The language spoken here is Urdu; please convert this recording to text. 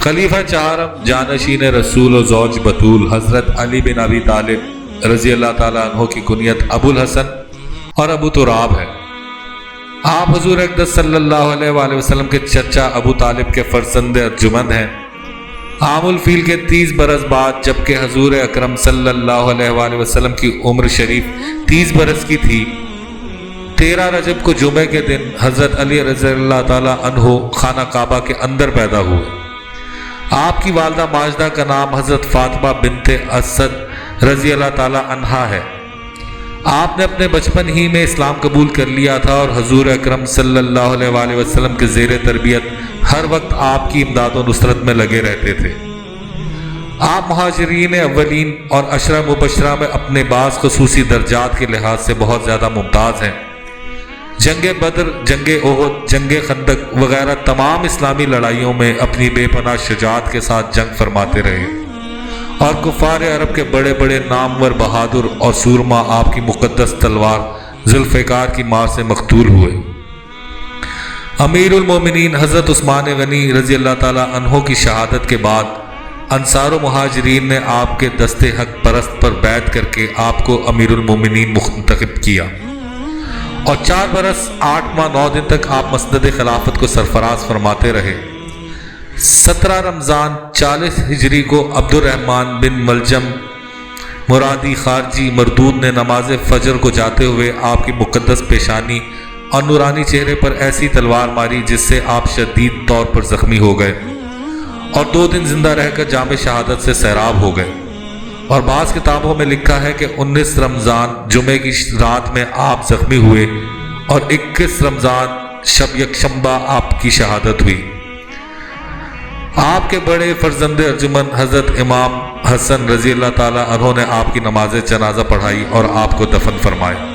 خلیفہ چہارم جانشین رسول و زوج بطول حضرت علی بن ابی طالب رضی اللہ تعالیٰ عنہ کی کنیت ابو الحسن اور ابو تراب ہے۔ آپ حضور اقدس صلی اللہ علیہ وآلہ وسلم کے چچا ابو طالب کے فرزند ارجمند ہیں۔ عام الفیل کے 30 برس بعد جبکہ حضور اکرم صلی اللہ علیہ وآلہ وسلم کی عمر شریف 30 برس کی تھی، 13 رجب کو جمعے کے دن حضرت علی رضی اللہ تعالیٰ عنہ خانہ کعبہ کے اندر پیدا ہوئے۔ آپ کی والدہ ماجدہ کا نام حضرت فاطمہ بنت اسد رضی اللہ تعالیٰ عنہا ہے۔ آپ نے اپنے بچپن ہی میں اسلام قبول کر لیا تھا اور حضور اکرم صلی اللہ علیہ وآلہ وسلم کے زیر تربیت ہر وقت آپ کی امداد و نصرت میں لگے رہتے تھے۔ آپ مہاجرین اولین اور عشرہ مبشرہ میں اپنے بعض خصوصی درجات کے لحاظ سے بہت زیادہ ممتاز ہیں۔ جنگ بدر، جنگ احد، جنگ خندق وغیرہ تمام اسلامی لڑائیوں میں اپنی بے پناہ شجاعت کے ساتھ جنگ فرماتے رہے اور کفار عرب کے بڑے بڑے نامور بہادر اور سورما آپ کی مقدس تلوار ذوالفقار کی مار سے مقتول ہوئے۔ امیر المومنین حضرت عثمان غنی رضی اللہ تعالیٰ عنہ کی شہادت کے بعد انصار و مہاجرین نے آپ کے دست حق پرست پر بیعت کر کے آپ کو امیر المومنین منتخب کیا اور 4 برس 8 ماہ 9 دن تک آپ مسند خلافت کو سرفراز فرماتے رہے۔ 17 رمضان 40 ہجری کو عبد الرحمن بن ملجم مرادی خارجی مردود نے نماز فجر کو جاتے ہوئے آپ کی مقدس پیشانی اور نورانی چہرے پر ایسی تلوار ماری جس سے آپ شدید طور پر زخمی ہو گئے اور 2 دن زندہ رہ کر جام شہادت سے سیراب ہو گئے۔ اور بعض کتابوں میں لکھا ہے کہ 19 رمضان جمعے کی رات میں آپ زخمی ہوئے اور 21 رمضان شب یکشنبہ آپ کی شہادت ہوئی۔ آپ کے بڑے فرزند ارجمند حضرت امام حسن رضی اللہ تعالیٰ عنہ نے آپ کی نماز جنازہ پڑھائی اور آپ کو دفن فرمایا۔